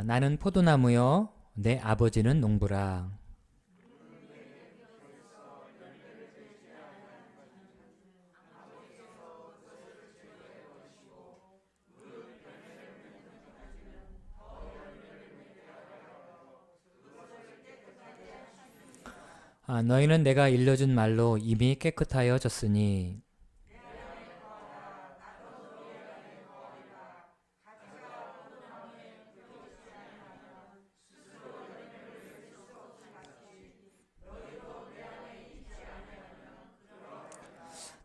나는 포도나무요, 내 아버지는 농부라. 너희는 내가 일러준 말로 이미 깨끗하여졌으니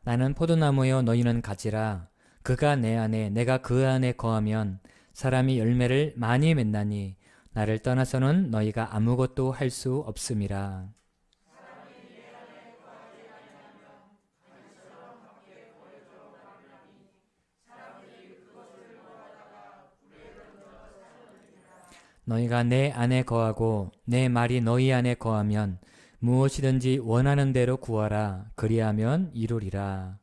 나는 포도나무요 너희는 가지라. 그가 내 안에 내가 그 안에 거하면 사람이 열매를 많이 맺나니 나를 떠나서는 너희가 아무것도 할 수 없음이라. 너희가 내 안에 거하고 내 말이 너희 안에 거하면 무엇이든지 원하는 대로 구하라. 그리하면 이루리라.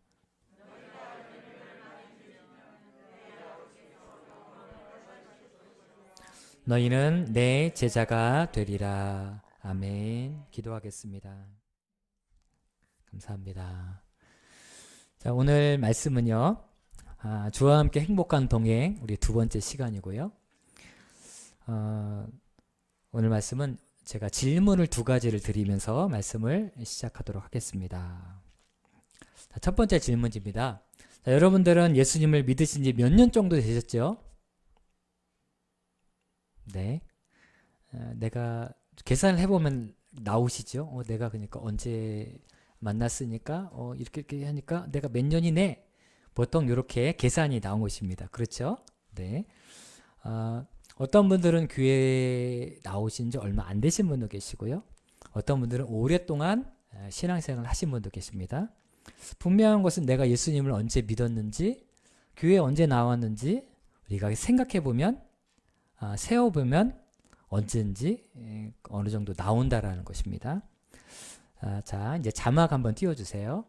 너희는 내 제자가 되리라. 아멘. 기도하겠습니다. 감사합니다. 자, 오늘 말씀은요. 주와 함께 행복한 동행, 우리 두 번째 시간이고요. 오늘 말씀은 제가 질문을 두 가지를 드리면서 말씀을 시작하도록 하겠습니다. 자, 첫 번째 질문입니다. 자, 여러분들은 예수님을 믿으신 지 몇 년 정도 되셨죠? 네. 내가 계산을 해보면 나오시죠? 내가 그러니까 언제 만났으니까 이렇게 하니까 내가 몇 년이네. 보통 이렇게 계산이 나온 것입니다. 그렇죠? 네. 어떤 분들은 교회에 나오신 지 얼마 안 되신 분도 계시고요. 어떤 분들은 오랫동안 신앙생활을 하신 분도 계십니다. 분명한 것은 내가 예수님을 언제 믿었는지, 교회에 언제 나왔는지 우리가 생각해보면, 세어보면 언제인지 어느 정도 나온다라는 것입니다. 자, 이제 자막 한번 띄워주세요.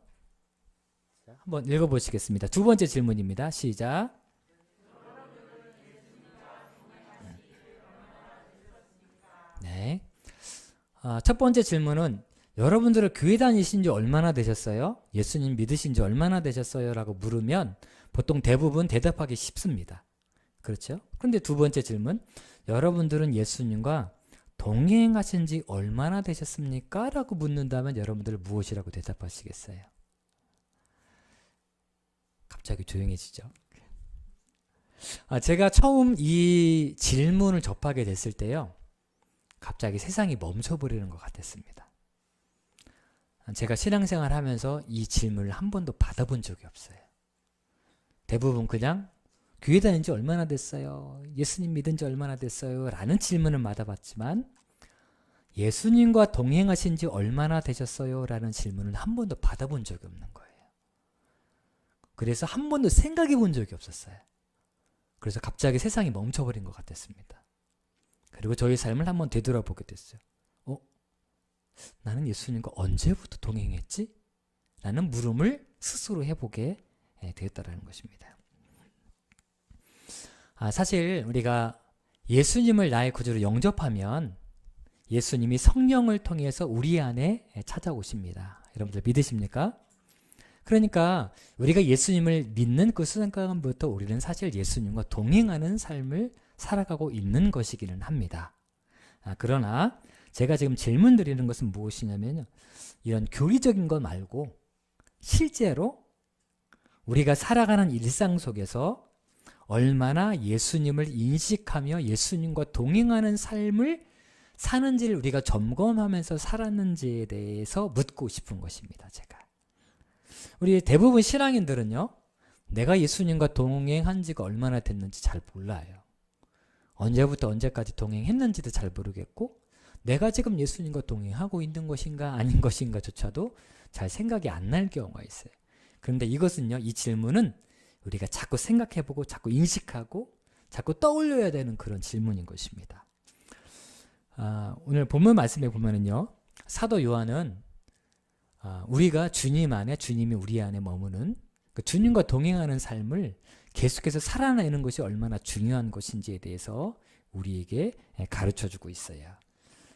자, 한번 읽어보시겠습니다. 두 번째 질문입니다. 시작. 네. 첫 번째 질문은 여러분들은 교회 다니신 지 얼마나 되셨어요? 예수님 믿으신 지 얼마나 되셨어요? 라고 물으면 보통 대부분 대답하기 쉽습니다. 그렇죠? 근데 두 번째 질문, 여러분들은 예수님과 동행하신 지 얼마나 되셨습니까? 라고 묻는다면 여러분들은 무엇이라고 대답하시겠어요? 갑자기 조용해지죠? 제가 처음 이 질문을 접하게 됐을 때요, 갑자기 세상이 멈춰버리는 것 같았습니다. 제가 신앙생활 하면서 이 질문을 한 번도 받아본 적이 없어요. 대부분 그냥 교회 다닌 지 얼마나 됐어요? 예수님 믿은 지 얼마나 됐어요? 라는 질문을 받아봤지만 예수님과 동행하신 지 얼마나 되셨어요? 라는 질문을 한 번도 받아본 적이 없는 거예요. 그래서 한 번도 생각해 본 적이 없었어요. 그래서 갑자기 세상이 멈춰버린 것 같았습니다. 그리고 저희 삶을 한번 되돌아보게 됐어요. 나는 예수님과 언제부터 동행했지? 라는 물음을 스스로 해보게 되었다는 것입니다. 사실 우리가 예수님을 나의 구주로 영접하면 예수님이 성령을 통해서 우리 안에 찾아오십니다. 여러분들 믿으십니까? 그러니까 우리가 예수님을 믿는 그 순간부터 우리는 사실 예수님과 동행하는 삶을 살아가고 있는 것이기는 합니다. 그러나 제가 지금 질문 드리는 것은 무엇이냐면요, 이런 교리적인 것 말고 실제로 우리가 살아가는 일상 속에서 얼마나 예수님을 인식하며 예수님과 동행하는 삶을 사는지를 우리가 점검하면서 살았는지에 대해서 묻고 싶은 것입니다. 제가 우리 대부분 신앙인들은요, 내가 예수님과 동행한 지가 얼마나 됐는지 잘 몰라요. 언제부터 언제까지 동행했는지도 잘 모르겠고, 내가 지금 예수님과 동행하고 있는 것인가 아닌 것인가 조차도 잘 생각이 안 날 경우가 있어요. 그런데 이것은요, 이 질문은 우리가 자꾸 생각해보고 자꾸 인식하고 자꾸 떠올려야 되는 그런 질문인 것입니다. 오늘 본문 말씀에 보면은요, 사도 요한은 우리가 주님 안에, 주님이 우리 안에 머무는 그 주님과 동행하는 삶을 계속해서 살아내는 것이 얼마나 중요한 것인지에 대해서 우리에게 가르쳐주고 있어요.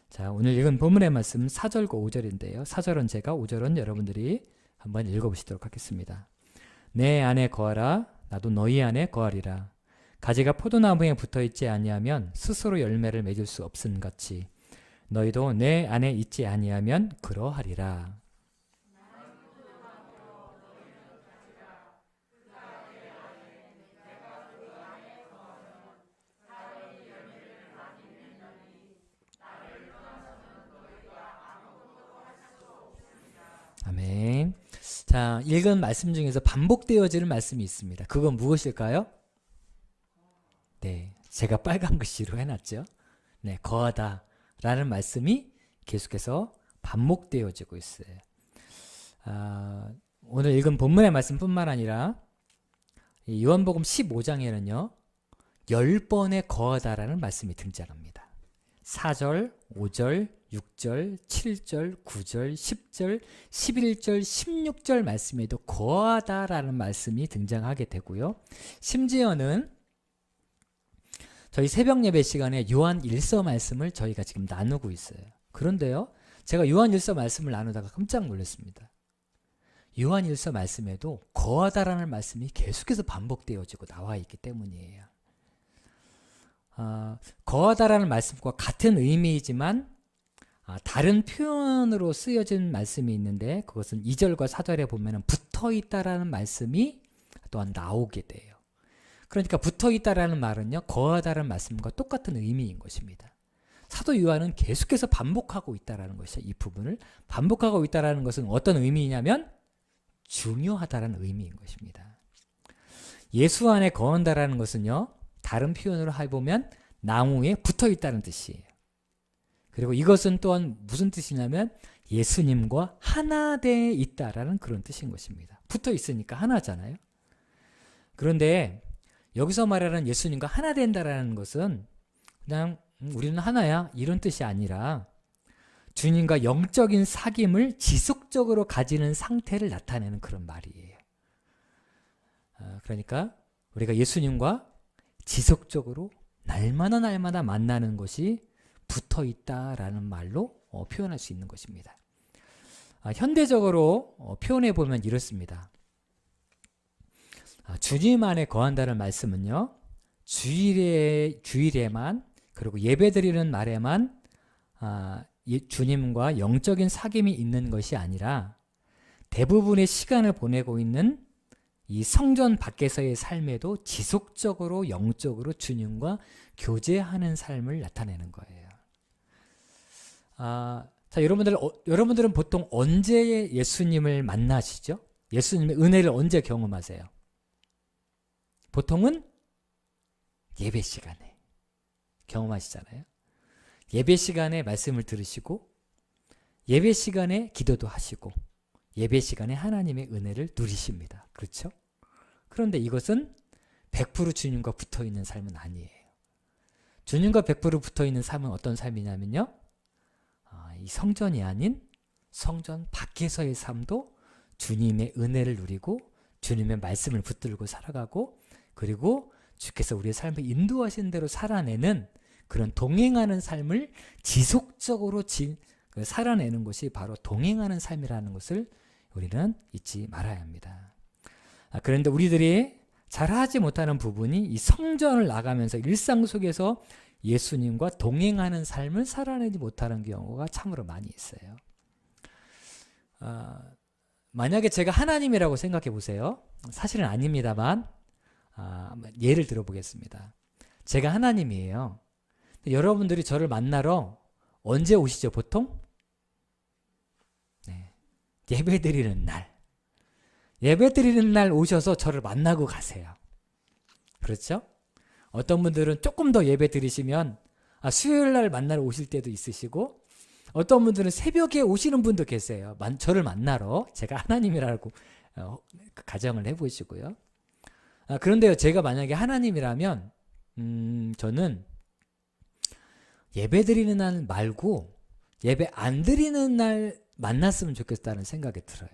자, 오늘 읽은 본문의 말씀 4절과 5절인데요. 4절은 제가, 5절은 여러분들이 한번 읽어보시도록 하겠습니다. 내 안에 거하라, 나도 너희 안에 거하리라. 가지가 포도나무에 붙어있지 아니하면 스스로 열매를 맺을 수 없음같이 너희도 내 안에 있지 아니하면 그러하리라. 아멘. 자, 읽은 말씀 중에서 반복되어지는 말씀이 있습니다. 그건 무엇일까요? 네, 제가 빨간 글씨로 해놨죠. 네, 거하다 라는 말씀이 계속해서 반복되어지고 있어요. 오늘 읽은 본문의 말씀뿐만 아니라 요한복음 15장에는요 10번의 거하다라는 말씀이 등장합니다. 4절, 5절, 6절, 7절, 9절, 10절, 11절, 16절 말씀에도 거하다라는 말씀이 등장하게 되고요. 심지어는 저희 새벽 예배 시간에 요한 1서 말씀을 저희가 지금 나누고 있어요. 그런데요, 제가 요한 1서 말씀을 나누다가 깜짝 놀랐습니다. 요한 1서 말씀에도 거하다라는 말씀이 계속해서 반복되어지고 나와 있기 때문이에요. 거하다라는 말씀과 같은 의미이지만 다른 표현으로 쓰여진 말씀이 있는데 그것은 2절과 4절에 보면 붙어있다라는 말씀이 또한 나오게 돼요. 그러니까 붙어있다라는 말은요 거하다라는 말씀과 똑같은 의미인 것입니다. 사도 요한은 계속해서 반복하고 있다라는 것이죠. 이 부분을 반복하고 있다라는 것은 어떤 의미냐면 중요하다라는 의미인 것입니다. 예수 안에 거한다라는 것은요 다른 표현으로 해보면 나무에 붙어있다는 뜻이에요. 그리고 이것은 또한 무슨 뜻이냐면 예수님과 하나 돼 있다라는 그런 뜻인 것입니다. 붙어 있으니까 하나잖아요. 그런데 여기서 말하는 예수님과 하나 된다라는 것은 그냥 우리는 하나야 이런 뜻이 아니라 주님과 영적인 사귐을 지속적으로 가지는 상태를 나타내는 그런 말이에요. 그러니까 우리가 예수님과 지속적으로 날마다 만나는 것이 붙어있다라는 말로 표현할 수 있는 것입니다. 현대적으로 표현해 보면 이렇습니다. 주님 안에 거한다는 말씀은요 주일에만 그리고 예배드리는 날에만 주님과 영적인 사귐이 있는 것이 아니라 대부분의 시간을 보내고 있는 이 성전 밖에서의 삶에도 지속적으로 영적으로 주님과 교제하는 삶을 나타내는 거예요. 자, 여러분들은 보통 언제 예수님을 만나시죠? 예수님의 은혜를 언제 경험하세요? 보통은 예배 시간에 경험하시잖아요. 예배 시간에 말씀을 들으시고 예배 시간에 기도도 하시고 예배 시간에 하나님의 은혜를 누리십니다. 그렇죠? 그런데 이것은 100% 주님과 붙어있는 삶은 아니에요. 주님과 100% 붙어있는 삶은 어떤 삶이냐면요 이 성전이 아닌 성전 밖에서의 삶도 주님의 은혜를 누리고 주님의 말씀을 붙들고 살아가고 그리고 주께서 우리의 삶을 인도하신 대로 살아내는 그런 동행하는 삶을 지속적으로 살아내는 것이 바로 동행하는 삶이라는 것을 우리는 잊지 말아야 합니다. 그런데 우리들이 잘하지 못하는 부분이 이 성전을 나가면서 일상 속에서 예수님과 동행하는 삶을 살아내지 못하는 경우가 참으로 많이 있어요. 만약에 제가 하나님이라고 생각해 보세요. 사실은 아닙니다만 예를 들어보겠습니다. 제가 하나님이에요. 여러분들이 저를 만나러 언제 오시죠 보통? 네. 예배드리는 날. 예배드리는 날 오셔서 저를 만나고 가세요. 그렇죠? 어떤 분들은 조금 더 예배 드리시면 수요일 날 만나러 오실 때도 있으시고 어떤 분들은 새벽에 오시는 분도 계세요. 저를 만나러. 제가 하나님이라고 가정을 해보시고요. 그런데요, 제가 만약에 하나님이라면 저는 예배 드리는 날 말고 예배 안 드리는 날 만났으면 좋겠다는 생각이 들어요.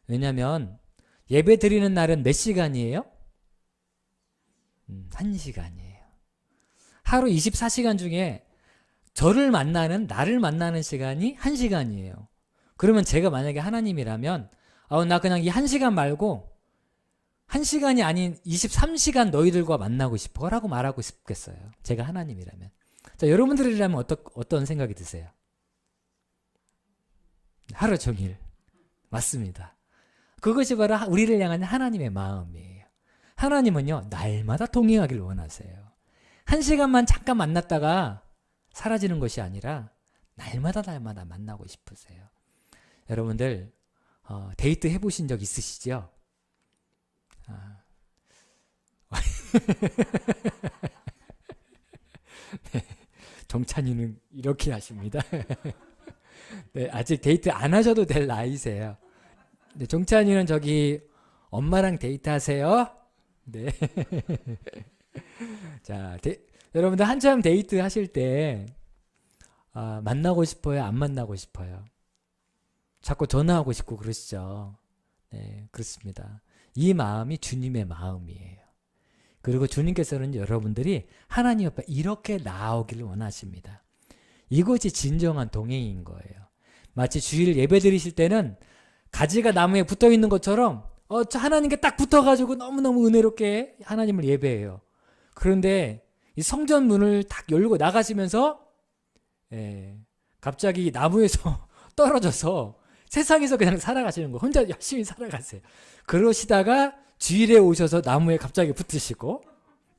왜냐하면 예배 드리는 날은 몇 시간이에요? 1시간이에요. 하루 24시간 중에 나를 만나는 시간이 1시간이에요. 그러면 제가 만약에 하나님이라면 나 그냥 이 1시간 말고 1시간이 아닌 23시간 너희들과 만나고 싶어 라고 말하고 싶겠어요. 제가 하나님이라면. 자, 여러분들이라면 어떤 생각이 드세요? 하루 종일. 맞습니다. 그것이 바로 우리를 향한 하나님의 마음이에요. 하나님은요, 날마다 동행하길 원하세요. 1시간만 잠깐 만났다가 사라지는 것이 아니라 날마다 만나고 싶으세요. 여러분들 데이트 해보신 적 있으시죠? 네, 정찬이는 이렇게 하십니다. 네, 아직 데이트 안 하셔도 될 나이세요. 네, 정찬이는 저기 엄마랑 데이트하세요. 네. 자, 여러분들 한참 데이트 하실 때 만나고 싶어요? 안 만나고 싶어요? 자꾸 전화하고 싶고 그러시죠? 네, 그렇습니다. 이 마음이 주님의 마음이에요. 그리고 주님께서는 여러분들이 하나님 앞에 이렇게 나오기를 원하십니다. 이것이 진정한 동행인 거예요. 마치 주일 예배 드리실 때는 가지가 나무에 붙어 있는 것처럼 하나님께 딱 붙어가지고 너무너무 은혜롭게 하나님을 예배해요. 그런데 이 성전 문을 딱 열고 나가시면서 갑자기 나무에서 떨어져서 세상에서 그냥 살아가시는 거 혼자 열심히 살아가세요. 그러시다가 주일에 오셔서 나무에 갑자기 붙으시고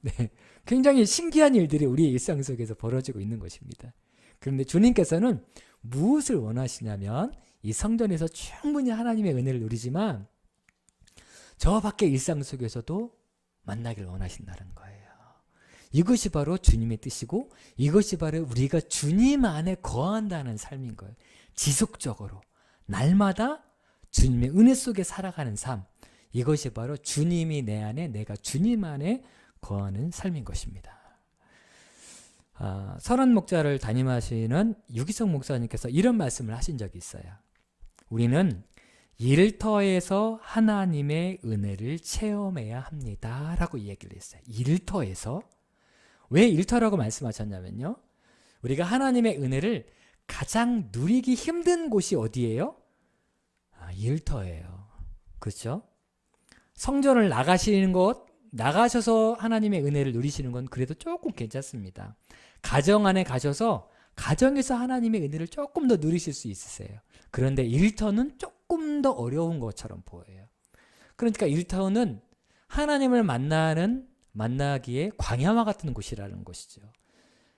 네, 굉장히 신기한 일들이 우리의 일상 속에서 벌어지고 있는 것입니다. 그런데 주님께서는 무엇을 원하시냐면 이 성전에서 충분히 하나님의 은혜를 누리지만 저 밖의 일상 속에서도 만나길 원하신다는 거예요. 이것이 바로 주님의 뜻이고 이것이 바로 우리가 주님 안에 거한다는 삶인 거예요. 지속적으로 날마다 주님의 은혜 속에 살아가는 삶, 이것이 바로 주님이 내 안에 내가 주님 안에 거하는 삶인 것입니다. 선한 목자를 담임하시는 유기성 목사님께서 이런 말씀을 하신 적이 있어요. 우리는 일터에서 하나님의 은혜를 체험해야 합니다 라고 얘기를 했어요. 일터에서. 왜 일터라고 말씀하셨냐면요, 우리가 하나님의 은혜를 가장 누리기 힘든 곳이 어디예요? 일터예요. 그렇죠? 성전을 나가시는 것, 나가셔서 하나님의 은혜를 누리시는 건 그래도 조금 괜찮습니다. 가정 안에 가셔서 가정에서 하나님의 은혜를 조금 더 누리실 수 있으세요. 그런데 일터는 조금 더 어려운 것처럼 보여요. 그러니까 일터는 하나님을 만나기에 광야와 같은 곳이라는 것이죠.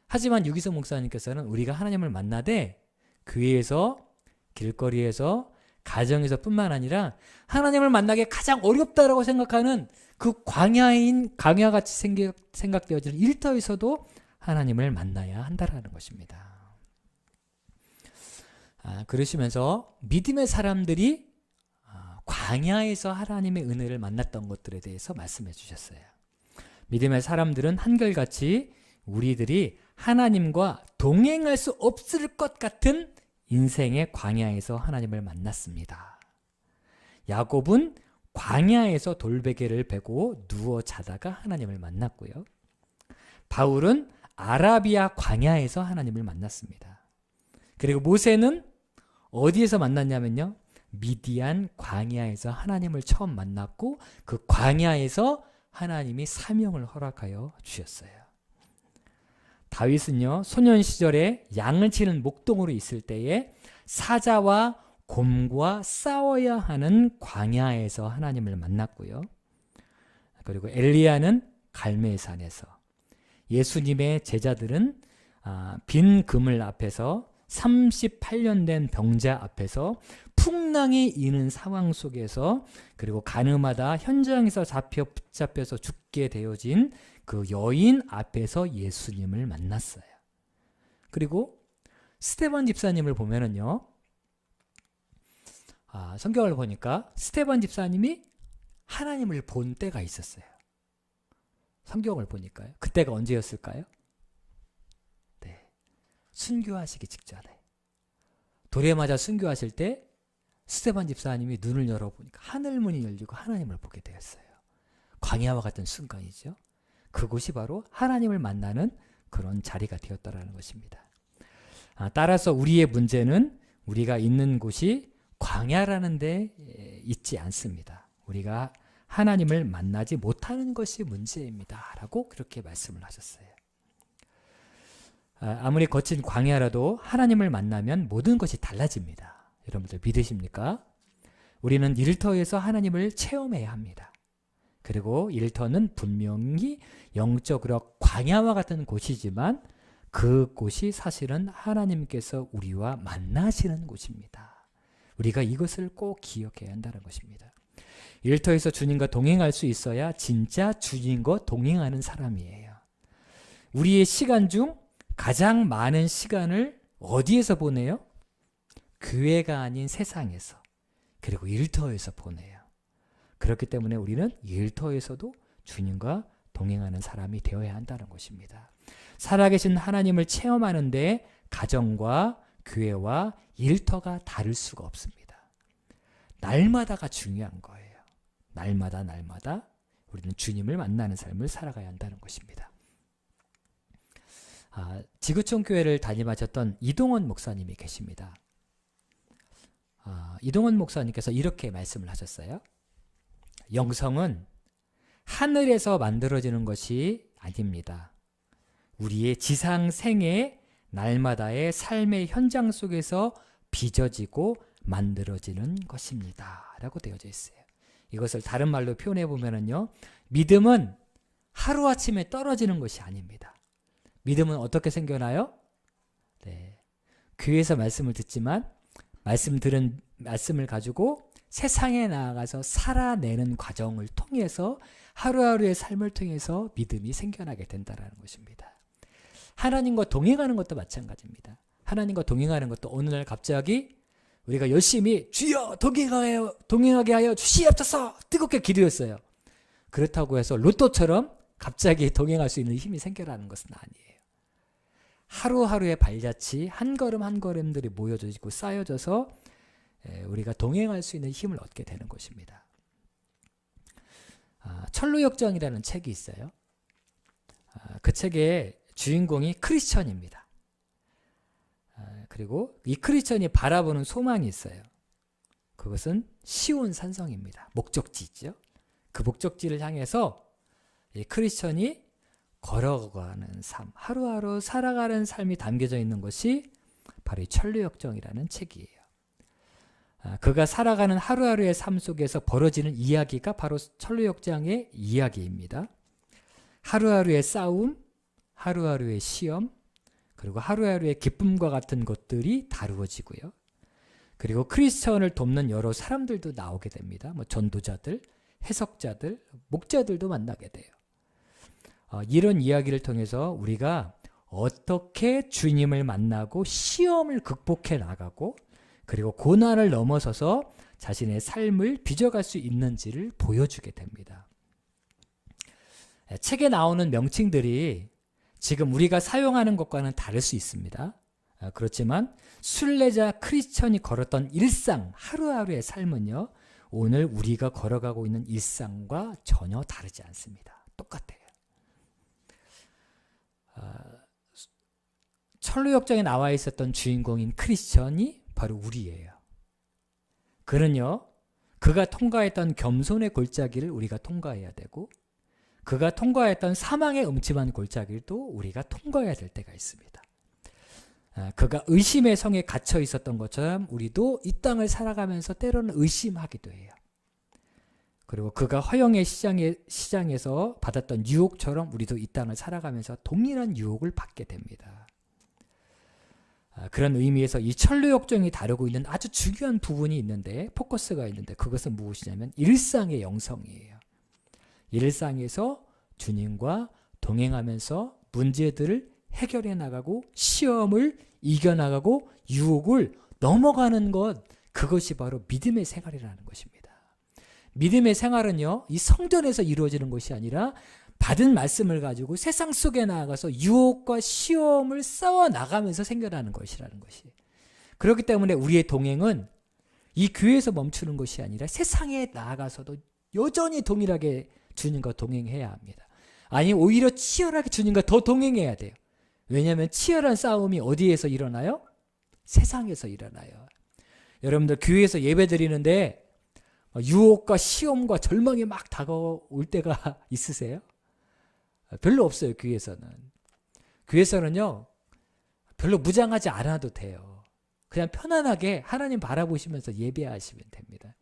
하지만 유기성 목사님께서는 우리가 하나님을 만나되 교회에서, 길거리에서, 가정에서 뿐만 아니라 하나님을 만나기 가장 어렵다라고 생각하는 그 광야같이 생각되어지는 일터에서도 하나님을 만나야 한다라는 것입니다. 그러시면서 믿음의 사람들이 광야에서 하나님의 은혜를 만났던 것들에 대해서 말씀해 주셨어요. 믿음의 사람들은 한결같이 우리들이 하나님과 동행할 수 없을 것 같은 인생의 광야에서 하나님을 만났습니다. 야곱은 광야에서 돌베개를 베고 누워 자다가 하나님을 만났고요. 바울은 아라비아 광야에서 하나님을 만났습니다. 그리고 모세는 어디에서 만났냐면요, 미디안 광야에서 하나님을 처음 만났고 그 광야에서 하나님이 사명을 허락하여 주셨어요. 다윗은요, 소년 시절에 양을 치는 목동으로 있을 때에 사자와 곰과 싸워야 하는 광야에서 하나님을 만났고요. 그리고 엘리야는 갈멜산에서, 예수님의 제자들은 빈 그물 앞에서 38년 된 병자 앞에서 풍랑이 이는 상황 속에서, 그리고 가늠하다 현장에서 붙잡혀서 죽게 되어진 그 여인 앞에서 예수님을 만났어요. 그리고 스데반 집사님을 보면은요, 성경을 보니까 스데반 집사님이 하나님을 본 때가 있었어요. 성경을 보니까요. 그때가 언제였을까요? 네, 순교하시기 직전에. 돌에 맞아 순교하실 때 스데반 집사님이 눈을 열어보니까 하늘문이 열리고 하나님을 보게 되었어요. 광야와 같은 순간이죠. 그곳이 바로 하나님을 만나는 그런 자리가 되었다라는 것입니다. 따라서 우리의 문제는 우리가 있는 곳이 광야라는 데 있지 않습니다. 우리가 하나님을 만나지 못하는 것이 문제입니다. 라고 그렇게 말씀을 하셨어요. 아무리 거친 광야라도 하나님을 만나면 모든 것이 달라집니다. 여러분들 믿으십니까? 우리는 일터에서 하나님을 체험해야 합니다. 그리고 일터는 분명히 영적으로 광야와 같은 곳이지만 그곳이 사실은 하나님께서 우리와 만나시는 곳입니다. 우리가 이것을 꼭 기억해야 한다는 것입니다. 일터에서 주님과 동행할 수 있어야 진짜 주님과 동행하는 사람이에요. 우리의 시간 중 가장 많은 시간을 어디에서 보내요? 교회가 아닌 세상에서, 그리고 일터에서 보내요. 그렇기 때문에 우리는 일터에서도 주님과 동행하는 사람이 되어야 한다는 것입니다. 살아계신 하나님을 체험하는데 가정과 교회와 일터가 다를 수가 없습니다. 날마다가 중요한 거예요. 날마다 우리는 주님을 만나는 삶을 살아가야 한다는 것입니다. 지구촌 교회를 담임하셨던 이동원 목사님이 계십니다. 이동원 목사님께서 이렇게 말씀을 하셨어요. 영성은 하늘에서 만들어지는 것이 아닙니다. 우리의 지상 생애 날마다의 삶의 현장 속에서 빚어지고 만들어지는 것입니다. 라고 되어져 있어요. 이것을 다른 말로 표현해 보면요, 믿음은 하루아침에 떨어지는 것이 아닙니다. 믿음은 어떻게 생겨나요? 네. 교회에서 말씀을 듣지만 들은 말씀을 가지고 세상에 나아가서 살아내는 과정을 통해서 하루하루의 삶을 통해서 믿음이 생겨나게 된다는 것입니다. 하나님과 동행하는 것도 마찬가지입니다. 하나님과 동행하는 것도 어느 날 갑자기 우리가 열심히 주여 동행하게 하여 주시옵소서 뜨겁게 기도했어요. 그렇다고 해서 로또처럼 갑자기 동행할 수 있는 힘이 생겨나는 것은 아니에요. 하루하루의 발자취 한 걸음 한 걸음들이 모여지고 쌓여져서 우리가 동행할 수 있는 힘을 얻게 되는 것입니다. 철로역정이라는 책이 있어요. 그 책의 주인공이 크리스천입니다. 그리고 이 크리스천이 바라보는 소망이 있어요. 그것은 시온 산성입니다. 목적지죠. 그 목적지를 향해서 이 크리스천이 걸어가는 삶, 하루하루 살아가는 삶이 담겨져 있는 것이 바로 이 철로역정이라는 책이에요. 그가 살아가는 하루하루의 삶 속에서 벌어지는 이야기가 바로 철로역정의 이야기입니다. 하루하루의 싸움, 하루하루의 시험, 그리고 하루하루의 기쁨과 같은 것들이 다루어지고요. 그리고 크리스천을 돕는 여러 사람들도 나오게 됩니다. 전도자들, 해석자들, 목자들도 만나게 돼요. 이런 이야기를 통해서 우리가 어떻게 주님을 만나고 시험을 극복해 나가고 그리고 고난을 넘어서서 자신의 삶을 빚어갈 수 있는지를 보여주게 됩니다. 책에 나오는 명칭들이 지금 우리가 사용하는 것과는 다를 수 있습니다. 그렇지만 순례자 크리스천이 걸었던 일상, 하루하루의 삶은요, 오늘 우리가 걸어가고 있는 일상과 전혀 다르지 않습니다. 똑같아요. 철로역정에 나와 있었던 주인공인 크리스천이 바로 우리예요. 그는요, 그가 통과했던 겸손의 골짜기를 우리가 통과해야 되고 그가 통과했던 사망의 음침한 골짜기도 우리가 통과해야 될 때가 있습니다. 그가 의심의 성에 갇혀 있었던 것처럼 우리도 이 땅을 살아가면서 때로는 의심하기도 해요. 그리고 그가 허영의 시장에서 받았던 유혹처럼 우리도 이 땅을 살아가면서 동일한 유혹을 받게 됩니다. 그런 의미에서 이 철로역정이 다루고 있는 아주 중요한 부분이 있는데, 포커스가 있는데, 그것은 무엇이냐면 일상의 영성이에요. 일상에서 주님과 동행하면서 문제들을 해결해 나가고 시험을 이겨나가고 유혹을 넘어가는 것, 그것이 바로 믿음의 생활이라는 것입니다. 믿음의 생활은요, 이 성전에서 이루어지는 것이 아니라 받은 말씀을 가지고 세상 속에 나아가서 유혹과 시험을 싸워 나가면서 생겨나는 것이라는 것이. 그렇기 때문에 우리의 동행은 이 교회에서 멈추는 것이 아니라 세상에 나아가서도 여전히 동일하게 주님과 동행해야 합니다. 아니, 오히려 치열하게 주님과 더 동행해야 돼요. 왜냐하면 치열한 싸움이 어디에서 일어나요? 세상에서 일어나요. 여러분들 교회에서 예배 드리는데 유혹과 시험과 절망이 막 다가올 때가 있으세요? 별로 없어요. 교회에서는요 별로 무장하지 않아도 돼요. 그냥 편안하게 하나님 바라보시면서 예배하시면 됩니다.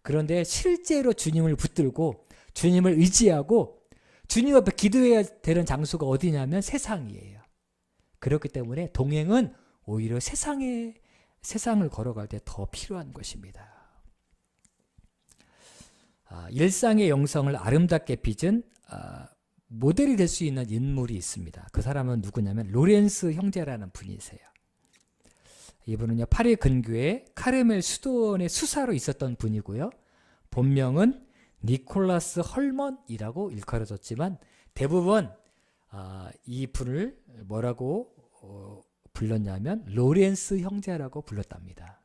그런데 실제로 주님을 붙들고 주님을 의지하고 주님 앞에 기도해야 되는 장소가 어디냐면 세상이에요. 그렇기 때문에 동행은 오히려 세상을 걸어갈 때 더 필요한 것입니다. 일상의 영성을 아름답게 빚은 모델이 될 수 있는 인물이 있습니다. 그 사람은 누구냐면 로렌스 형제라는 분이세요. 이분은요 파리 근교에 카르멜 수도원의 수사로 있었던 분이고요. 본명은 니콜라스 헐먼이라고 일컬어졌지만 대부분 이 분을 뭐라고 불렀냐면 로렌스 형제라고 불렀답니다.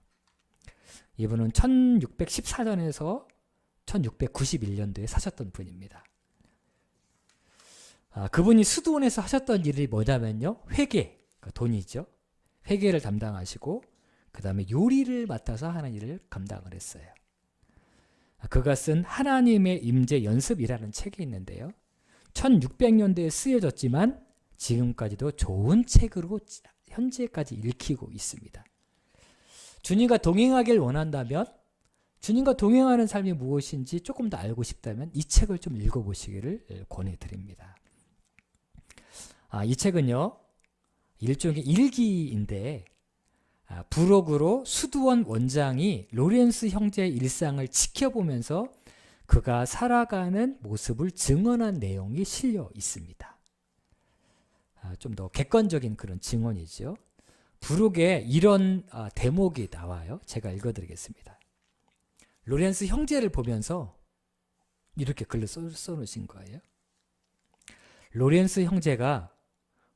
이분은 1614년에서 1691년도에 사셨던 분입니다. 그분이 수도원에서 하셨던 일이 뭐냐면요. 회계, 돈이죠. 회계를 담당하시고 그 다음에 요리를 맡아서 하는 일을 감당을 했어요. 그가 쓴 하나님의 임재 연습이라는 책이 있는데요. 1600년대에 쓰여졌지만 지금까지도 좋은 책으로 현재까지 읽히고 있습니다. 주님과 동행하길 원한다면 주님과 동행하는 삶이 무엇인지 조금 더 알고 싶다면 이 책을 좀 읽어보시기를 권해드립니다. 이 책은요 일종의 일기인데 부록으로 수도원 원장이 로렌스 형제의 일상을 지켜보면서 그가 살아가는 모습을 증언한 내용이 실려 있습니다. 좀 더 객관적인 그런 증언이죠. 부록에 이런 대목이 나와요. 제가 읽어드리겠습니다. 로렌스 형제를 보면서 이렇게 글을 써놓으신 거예요. 로렌스 형제가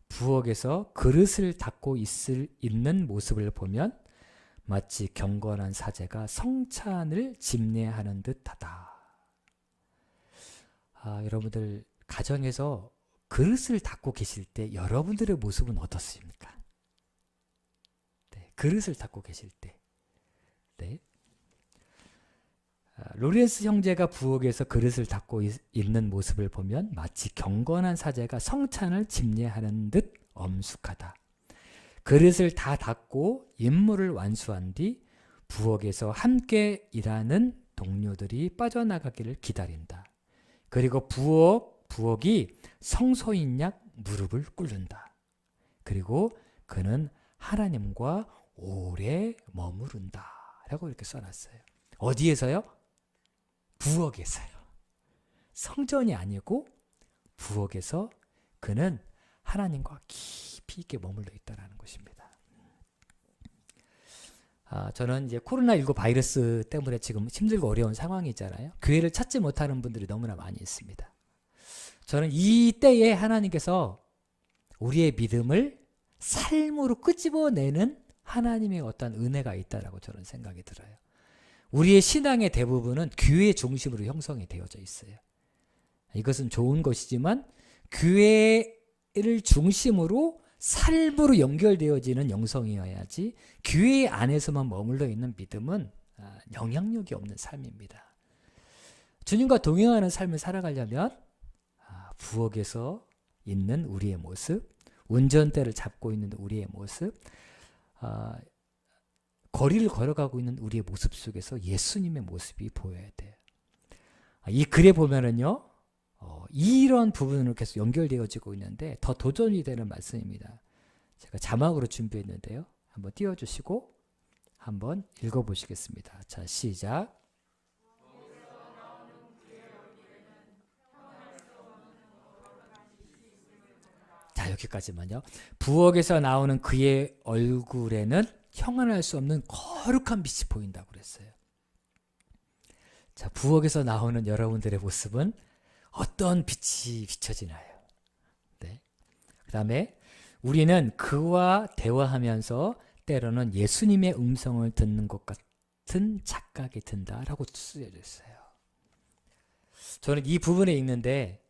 부엌에서 그릇을 닦고 있는 모습을 보면 마치 경건한 사제가 성찬을 집례하는 듯하다. 여러분들 가정에서 그릇을 닦고 계실 때 여러분들의 모습은 어떻습니까? 네, 그릇을 닦고 계실 때. 네. 로렌스 형제가 부엌에서 그릇을 닦고 있는 모습을 보면 마치 경건한 사제가 성찬을 집례하는 듯 엄숙하다. 그릇을 다 닦고 임무를 완수한 뒤 부엌에서 함께 일하는 동료들이 빠져나가기를 기다린다. 그리고 부엌이 성소인 약 무릎을 꿇는다. 그리고 그는 하나님과 오래 머무른다. 라고 이렇게 써놨어요. 어디에서요? 부엌에서요. 성전이 아니고 부엌에서 그는 하나님과 깊이 있게 머물러 있다는 것입니다. 저는 이제 코로나19 바이러스 때문에 지금 힘들고 어려운 상황이잖아요. 교회를 찾지 못하는 분들이 너무나 많이 있습니다. 저는 이 때에 하나님께서 우리의 믿음을 삶으로 끄집어내는 하나님의 어떤 은혜가 있다라고 저는 생각이 들어요. 우리의 신앙의 대부분은 교회 중심으로 형성이 되어져 있어요. 이것은 좋은 것이지만 교회를 중심으로 삶으로 연결되어지는 영성이어야지 교회 안에서만 머물러 있는 믿음은 영향력이 없는 삶입니다. 주님과 동행하는 삶을 살아가려면 부엌에서 있는 우리의 모습, 운전대를 잡고 있는 우리의 모습, 거리를 걸어가고 있는 우리의 모습 속에서 예수님의 모습이 보여야 돼요. 이 글에 보면은요, 이런 부분으로 계속 연결되어지고 있는데 더 도전이 되는 말씀입니다. 제가 자막으로 준비했는데요. 한번 띄워주시고 한번 읽어보시겠습니다. 자, 시작. 자, 여기까지만요. 부엌에서 나오는 그의 얼굴에는 형언할 수 없는 거룩한 빛이 보인다고 그랬어요. 자, 부엌에서 나오는 여러분들의 모습은 어떤 빛이 비춰지나요? 네. 그 다음에 우리는 그와 대화하면서 때로는 예수님의 음성을 듣는 것 같은 착각이 든다라고 쓰여져 있어요. 저는 이 부분에 읽는데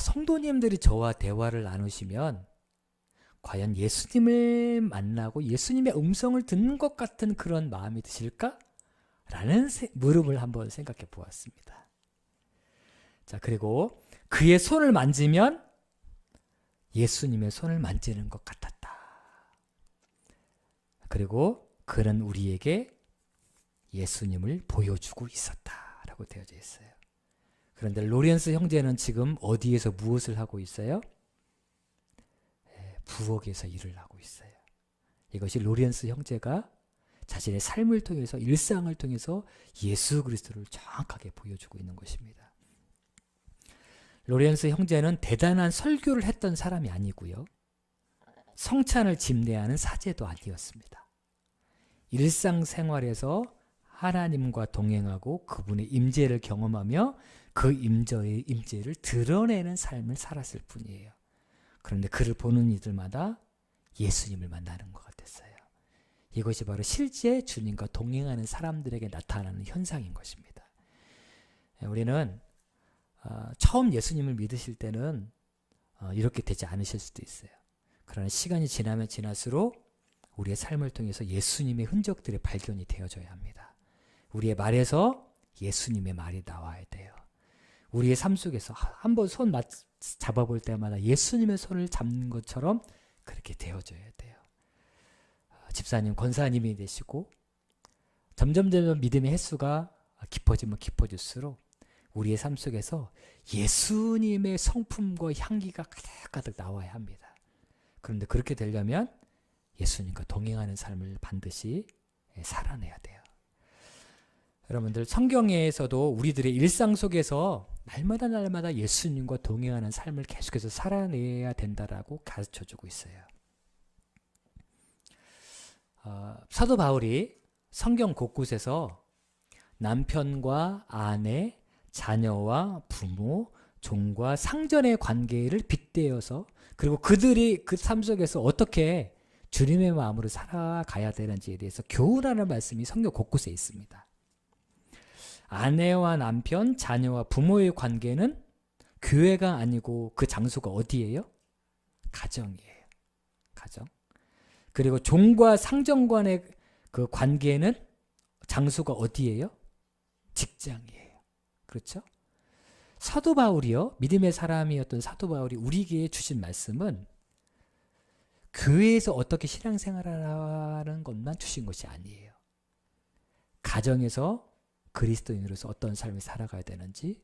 성도님들이 저와 대화를 나누시면 과연 예수님을 만나고 예수님의 음성을 듣는 것 같은 그런 마음이 드실까? 라는 물음을 한번 생각해 보았습니다. 자, 그리고 그의 손을 만지면 예수님의 손을 만지는 것 같았다. 그리고 그는 우리에게 예수님을 보여주고 있었다 라고 되어져 있어요. 그런데 로렌스 형제는 지금 어디에서 무엇을 하고 있어요? 부엌에서 일을 하고 있어요. 이것이 로렌스 형제가 자신의 삶을 통해서, 일상을 통해서 예수 그리스도를 정확하게 보여주고 있는 것입니다. 로렌스 형제는 대단한 설교를 했던 사람이 아니고요, 성찬을 집례하는 사제도 아니었습니다. 일상생활에서 하나님과 동행하고 그분의 임재를 경험하며 그 임재를 드러내는 삶을 살았을 뿐이에요. 그런데 그를 보는 이들마다 예수님을 만나는 것 같았어요. 이것이 바로 실제 주님과 동행하는 사람들에게 나타나는 현상인 것입니다. 우리는 처음 예수님을 믿으실 때는 이렇게 되지 않으실 수도 있어요. 그러나 시간이 지나면 지날수록 우리의 삶을 통해서 예수님의 흔적들이 발견이 되어져야 합니다. 우리의 말에서 예수님의 말이 나와야 돼요. 우리의 삶 속에서 한번 손 잡아볼 때마다 예수님의 손을 잡는 것처럼 그렇게 되어져야 돼요. 집사님, 권사님이 되시고 점점 믿음의 횟수가 깊어지면 깊어질수록 우리의 삶 속에서 예수님의 성품과 향기가 가득가득 나와야 합니다. 그런데 그렇게 되려면 예수님과 동행하는 삶을 반드시 살아내야 돼요. 여러분들, 성경에서도 우리들의 일상 속에서 날마다 예수님과 동행하는 삶을 계속해서 살아내야 된다라고 가르쳐주고 있어요. 사도 바울이 성경 곳곳에서 남편과 아내, 자녀와 부모, 종과 상전의 관계를 빗대어서, 그리고 그들이 그 삶 속에서 어떻게 주님의 마음으로 살아가야 되는지에 대해서 교훈하는 말씀이 성경 곳곳에 있습니다. 아내와 남편, 자녀와 부모의 관계는 교회가 아니고 그 장소가 어디예요? 가정이에요. 가정. 그리고 종과 상전 간의 그 관계는 장소가 어디예요? 직장이에요. 그렇죠? 사도 바울이요, 믿음의 사람이었던 사도 바울이 우리에게 주신 말씀은 교회에서 어떻게 신앙생활하는 것만 주신 것이 아니에요. 가정에서 그리스도인으로서 어떤 삶을 살아가야 되는지,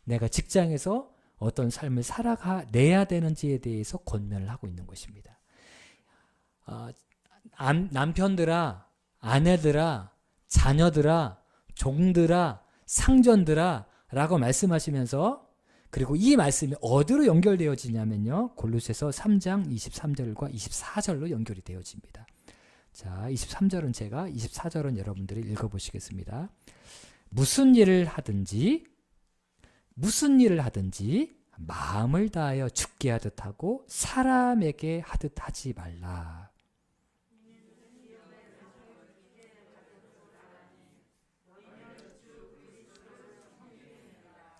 내가 직장에서 어떤 삶을 살아내야 되는지에 대해서 권면을 하고 있는 것입니다. 남편들아, 아내들아, 자녀들아, 종들아, 상전들아 라고 말씀하시면서, 그리고 이 말씀이 어디로 연결되어지냐면요, 골로새서 3장 23절과 24절로 연결이 되어집니다. 자, 23절은 제가, 24절은 여러분들이 읽어보시겠습니다. 무슨 일을 하든지 마음을 다하여 죽게 하듯 하고 사람에게 하듯 하지 말라.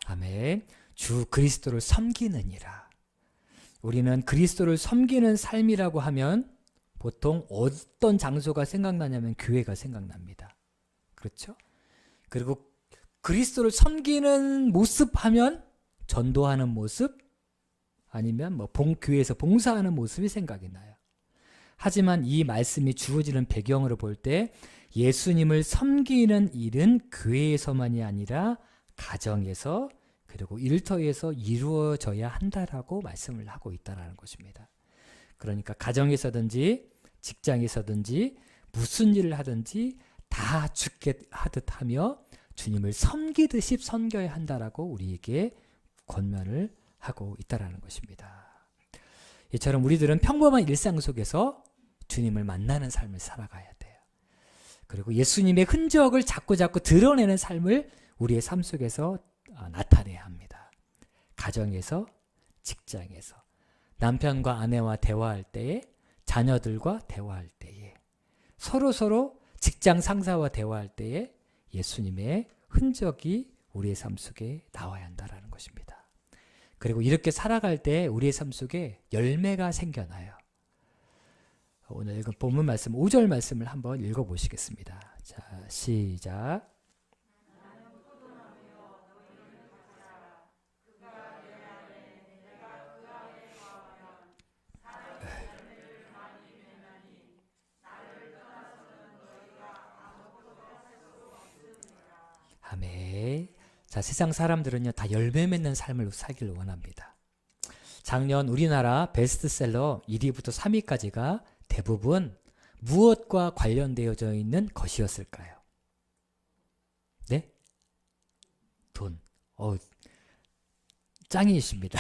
아멘. 주 그리스도를 섬기느니라. 우리는 그리스도를 섬기는 삶이라고 하면 보통 어떤 장소가 생각나냐면 교회가 생각납니다. 그렇죠? 그리고 그리스도를 섬기는 모습 하면 전도하는 모습, 아니면 교회에서 봉사하는 모습이 생각이 나요. 하지만 이 말씀이 주어지는 배경으로 볼 때 예수님을 섬기는 일은 교회에서만이 아니라 가정에서, 그리고 일터에서 이루어져야 한다라고 말씀을 하고 있다는 것입니다. 그러니까 가정에서든지 직장에서든지 무슨 일을 하든지 다 죽게 하듯 하며 주님을 섬기듯이 섬겨야 한다라고 우리에게 권면을 하고 있다는 것입니다. 이처럼 우리들은 평범한 일상 속에서 주님을 만나는 삶을 살아가야 돼요. 그리고 예수님의 흔적을 자꾸 드러내는 삶을 우리의 삶 속에서 나타내야 합니다. 가정에서, 직장에서, 남편과 아내와 대화할 때에, 자녀들과 대화할 때에, 서로 직장 상사와 대화할 때에 예수님의 흔적이 우리의 삶 속에 나와야 한다는 것입니다. 그리고 이렇게 살아갈 때 우리의 삶 속에 열매가 생겨나요. 오늘 읽은 본문 말씀 5절 말씀을 한번 읽어보시겠습니다. 자, 시작. 아멘. 자, 세상 사람들은요 다 열매 맺는 삶을 살기를 원합니다. 작년 우리나라 베스트셀러 1위부터 3위까지가 대부분 무엇과 관련되어져 있는 것이었을까요? 네? 돈. 짱이십니다.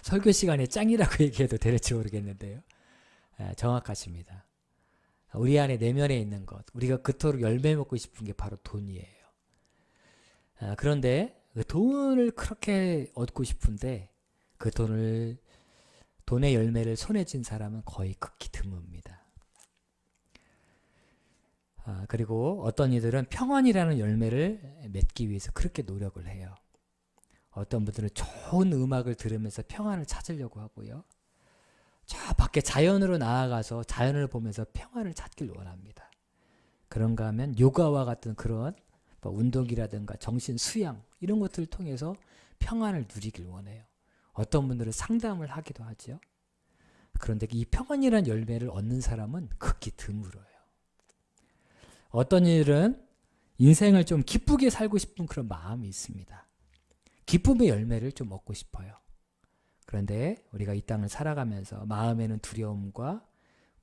설교 시간에 짱이라고 얘기해도 될지 모르겠는데요. 정확하십니다. 우리 안에 내면에 있는 것, 우리가 그토록 열매 먹고 싶은 게 바로 돈이에요. 그런데 그 돈을 그렇게 얻고 싶은데 그 돈의 열매를 손에 쥔 사람은 거의 극히 드뭅니다. 그리고 어떤 이들은 평안이라는 열매를 맺기 위해서 그렇게 노력을 해요. 어떤 분들은 좋은 음악을 들으면서 평안을 찾으려고 하고요. 저 밖에 자연으로 나아가서 자연을 보면서 평안을 찾길 원합니다. 그런가 하면 요가와 같은 그런 운동이라든가 정신 수양 이런 것들을 통해서 평안을 누리길 원해요. 어떤 분들은 상담을 하기도 하죠. 그런데 이 평안이라는 열매를 얻는 사람은 극히 드물어요. 어떤 일은 인생을 좀 기쁘게 살고 싶은 그런 마음이 있습니다. 기쁨의 열매를 좀 얻고 싶어요. 그런데 우리가 이 땅을 살아가면서 마음에는 두려움과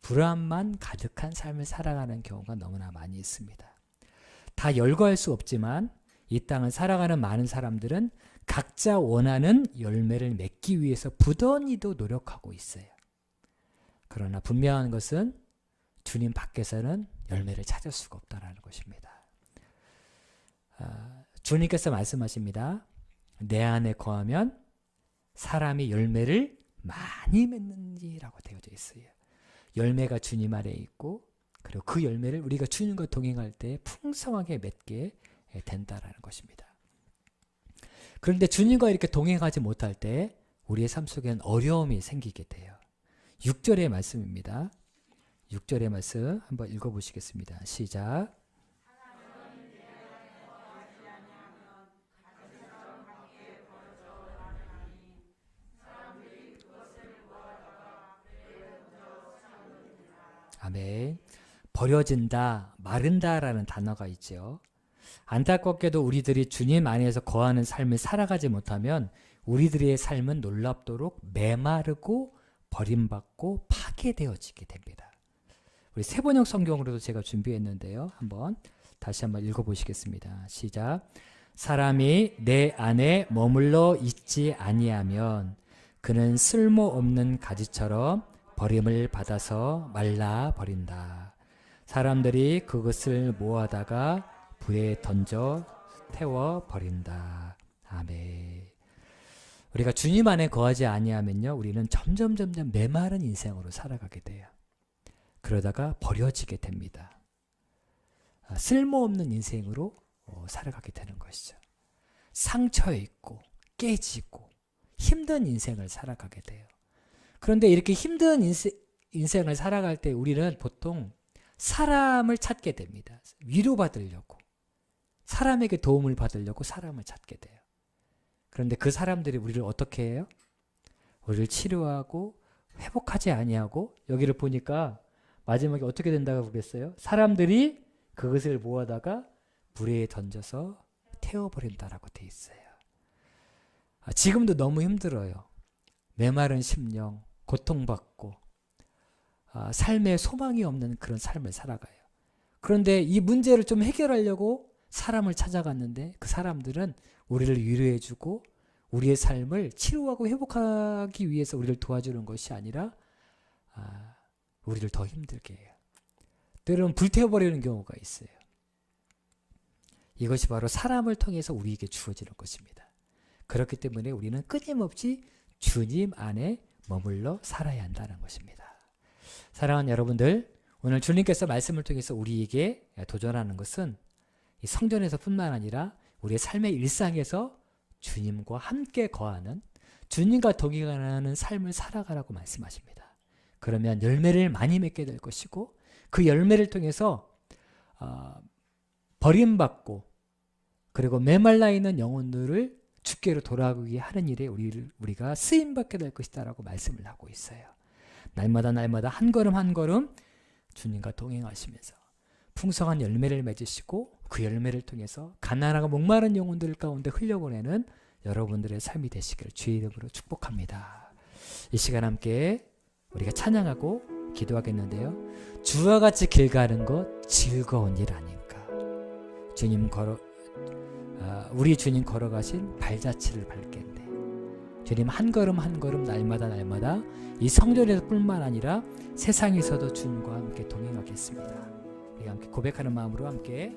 불안만 가득한 삶을 살아가는 경우가 너무나 많이 있습니다. 다 열거할 수 없지만 이 땅을 살아가는 많은 사람들은 각자 원하는 열매를 맺기 위해서 부단히도 노력하고 있어요. 그러나 분명한 것은 주님 밖에서는 열매를 찾을 수가 없다는 것입니다. 주님께서 말씀하십니다. 내 안에 거하면 사람이 열매를 많이 맺는지라고 되어져 있어요. 열매가 주님 안에 있고 그리고 그 열매를 우리가 주님과 동행할 때 풍성하게 맺게 된다라는 것입니다. 그런데 주님과 이렇게 동행하지 못할 때 우리의 삶 속에는 어려움이 생기게 돼요. 6절의 말씀입니다. 6절의 말씀 한번 읽어보시겠습니다. 시작. 아멘. 버려진다, 마른다라는 단어가 있죠. 안타깝게도 우리들이 주님 안에서 거하는 삶을 살아가지 못하면 우리들의 삶은 놀랍도록 메마르고 버림받고 파괴되어지게 됩니다. 우리 세번역 성경으로도 제가 준비했는데요. 다시 한번 읽어보시겠습니다. 시작. 사람이 내 안에 머물러 있지 아니하면 그는 쓸모없는 가지처럼 버림을 받아서 말라 버린다. 사람들이 그것을 모아다가 불에 던져 태워 버린다. 아멘. 우리가 주님 안에 거하지 아니하면요, 우리는 점점 메마른 인생으로 살아가게 돼요. 그러다가 버려지게 됩니다. 쓸모없는 인생으로 살아가게 되는 것이죠. 상처 있고 깨지고 힘든 인생을 살아가게 돼요. 그런데 이렇게 힘든 인생을 살아갈 때 우리는 보통 사람을 찾게 됩니다. 위로받으려고, 사람에게 도움을 받으려고 사람을 찾게 돼요. 그런데 그 사람들이 우리를 어떻게 해요? 우리를 치료하고 회복하지 아니하고, 여기를 보니까 마지막에 어떻게 된다고 그랬어요? 사람들이 그것을 모아다가 불에 던져서 태워버린다라고 돼 있어요. 지금도 너무 힘들어요. 메마른 심령, 고통받고 삶에 소망이 없는 그런 삶을 살아가요. 그런데 이 문제를 좀 해결하려고 사람을 찾아갔는데 그 사람들은 우리를 위로해주고 우리의 삶을 치료하고 회복하기 위해서 우리를 도와주는 것이 아니라 우리를 더 힘들게 해요. 때로는 불태워버리는 경우가 있어요. 이것이 바로 사람을 통해서 우리에게 주어지는 것입니다. 그렇기 때문에 우리는 끊임없이 주님 안에 머물러 살아야 한다는 것입니다. 사랑하는 여러분들, 오늘 주님께서 말씀을 통해서 우리에게 도전하는 것은 이 성전에서 뿐만 아니라 우리의 삶의 일상에서 주님과 함께 거하는, 주님과 동행하는 삶을 살아가라고 말씀하십니다. 그러면 열매를 많이 맺게 될 것이고 그 열매를 통해서 버림받고 그리고 메말라 있는 영혼들을 주께로 돌아오게 하는 일에 우리가 쓰임받게 될 것이다 라고 말씀을 하고 있어요. 날마다 한 걸음 한 걸음 주님과 동행하시면서 풍성한 열매를 맺으시고 그 열매를 통해서 가난하고 목마른 영혼들 가운데 흘려보내는 여러분들의 삶이 되시기를 주의 이름으로 축복합니다. 이 시간 함께 우리가 찬양하고 기도하겠는데요. 주와 같이 길 가는 것 즐거운 일 아닌가. 우리 주님 걸어가신 발자취를 밟겠네. 주님 한 걸음 한 걸음 날마다 이 성전에서 뿐만 아니라 세상에서도 주님과 함께 동행하겠습니다. 우리 함께 고백하는 마음으로 함께